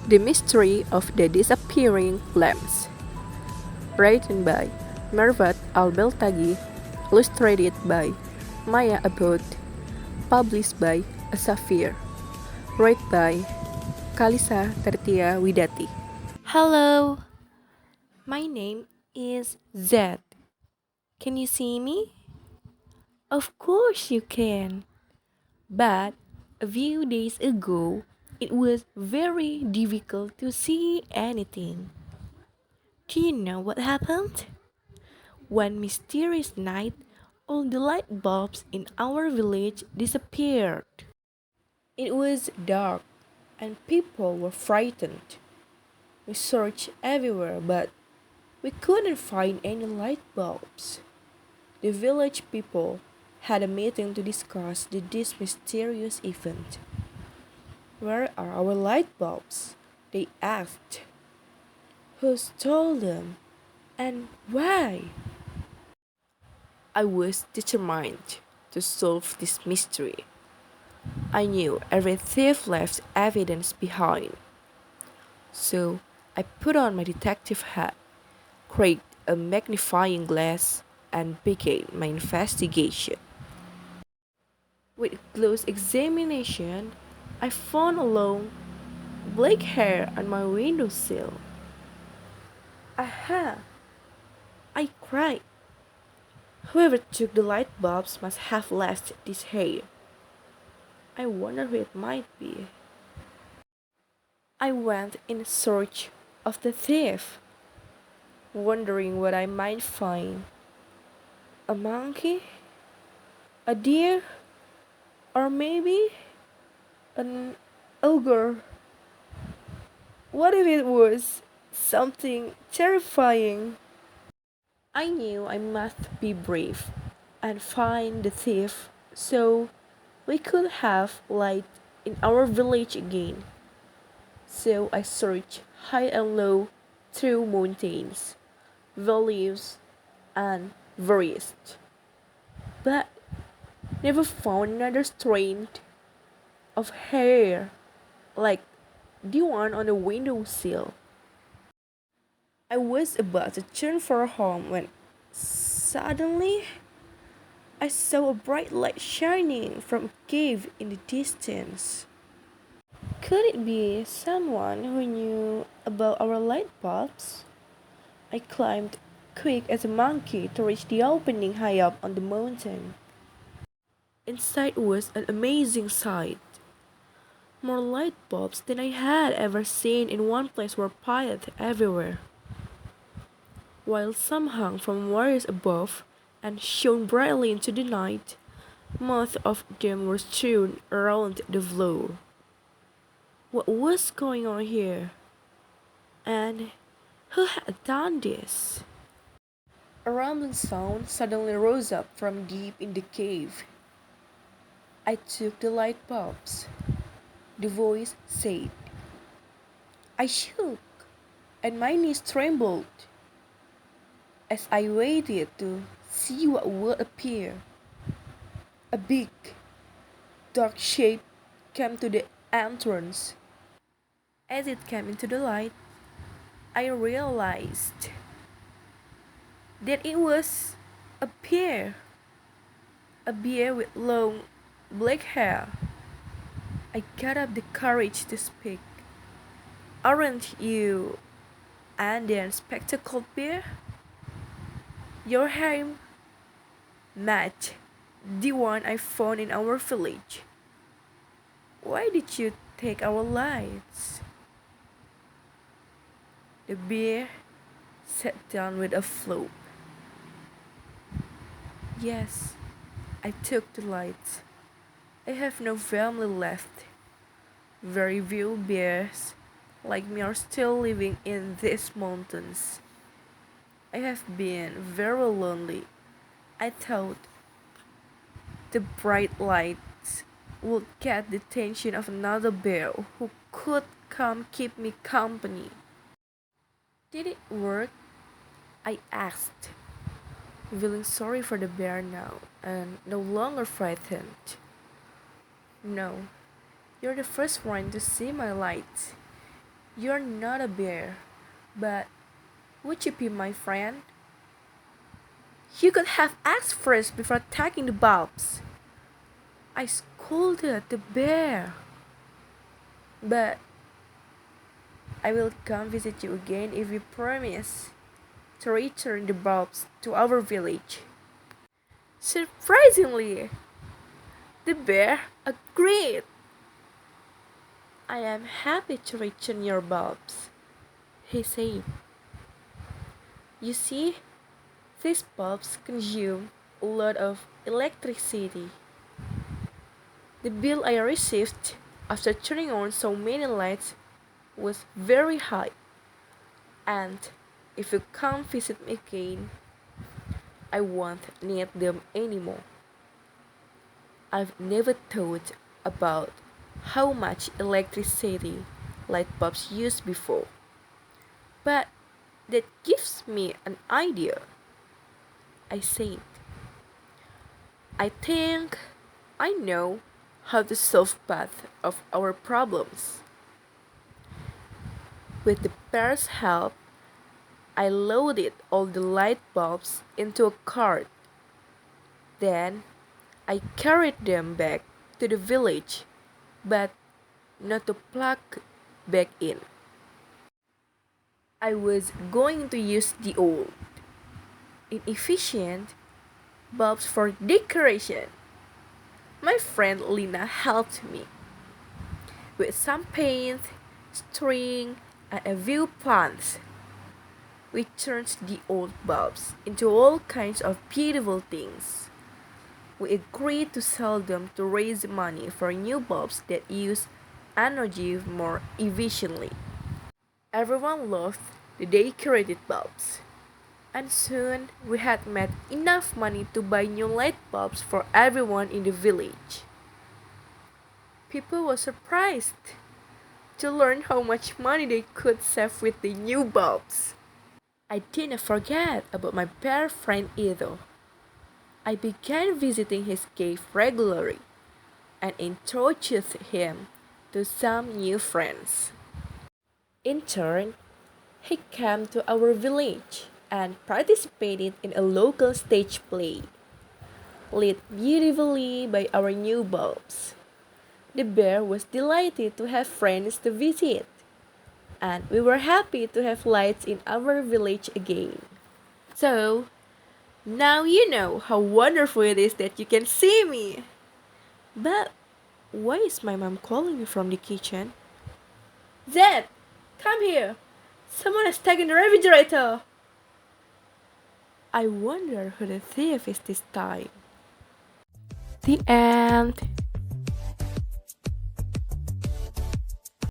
The Mystery of the Disappearing Lamps. Written by Mervat Al-Beltagi, illustrated by Maya Abod, published by Asafir. Read by Khalisa Tertia Widati. Hello, my name is Zed. Can you see me? Of course you can. But a few days ago, it was very difficult to see anything. Do you know what happened? One mysterious night, all the light bulbs in our village disappeared. It was dark and people were frightened. We searched everywhere, but we couldn't find any light bulbs. The village people had a meeting to discuss this mysterious event. Where are our light bulbs? They asked. Who stole them? And why? I was determined to solve this mystery. I knew every thief left evidence behind. So I put on my detective hat, cracked a magnifying glass, and began my investigation. With close examination, I found a long, black hair on my windowsill. Aha! I cried. Whoever took the light bulbs must have left this hair. I wonder who it might be. I went in search of the thief, wondering what I might find. A monkey? A deer? Or maybe an ogre? What if it was something terrifying? I knew I must be brave and find the thief so we could have light in our village again. So I searched high and low through mountains, valleys, and forests, but never found another strand of hair like the one on the windowsill. I was about to turn for home when suddenly I saw a bright light shining from a cave in the distance. Could it be someone who knew about our light bulbs? I climbed quick as a monkey to reach the opening high up on the mountain. Inside was an amazing sight. More light bulbs than I had ever seen in one place were piled everywhere, while some hung from wires above and shone brightly into the night. Most of them were strewn around the floor. What was going on here? And who had done this? A rumbling sound suddenly rose up from deep in the cave. I took the light bulbs. The voice said. I shook, and my knees trembled as I waited to see what would appear. A big, dark shape came to the entrance. As it came into the light, I realized that it was a bear with long black hair. I got up the courage to speak. Aren't you Andean spectacled bear? Your hair matched the one I found in our village. Why did you take our lights? The bear sat down with a flop. Yes, I took the lights. I have no family left. Very few bears like me are still living in these mountains. I have been very lonely. I thought the bright lights would get the attention of another bear who could come keep me company. Did it work? I asked, feeling sorry for the bear now and no longer frightened. No, you're the first one to see my light. You're not a bear, but would you be my friend? You could have asked first before taking the bulbs. I scolded the bear. But I will come visit you again if you promise to return the bulbs to our village. Surprisingly, the bear agreed. I am happy to return your bulbs, he said. You see, these bulbs consume a lot of electricity. The bill I received after turning on so many lights was very high, and if you come visit me again, I won't need them anymore. I've never thought about how much electricity light bulbs use before, but that gives me an idea. I said, I think I know how to solve both of our problems. With the bear's help, I loaded all the light bulbs into a cart. Then I carried them back to the village, but not to plug back in. I was going to use the old, inefficient bulbs for decoration. My friend Lina helped me with some paint, string, and a few plants. We turned the old bulbs into all kinds of beautiful things. We agreed to sell them to raise money for new bulbs that use energy more efficiently. Everyone loved the decorated bulbs, and soon we had made enough money to buy new light bulbs for everyone in the village. People were surprised to learn how much money they could save with the new bulbs. I didn't forget about my bear friend either. I began visiting his cave regularly and introduced him to some new friends. In turn, he came to our village and participated in a local stage play, lit beautifully by our new bulbs. The bear was delighted to have friends to visit, and we were happy to have lights in our village again. So, now you know how wonderful it is that you can see me. But why is my mom calling me from the kitchen? Zed, come here. Someone has taken the refrigerator. I wonder who the thief is this time. The end.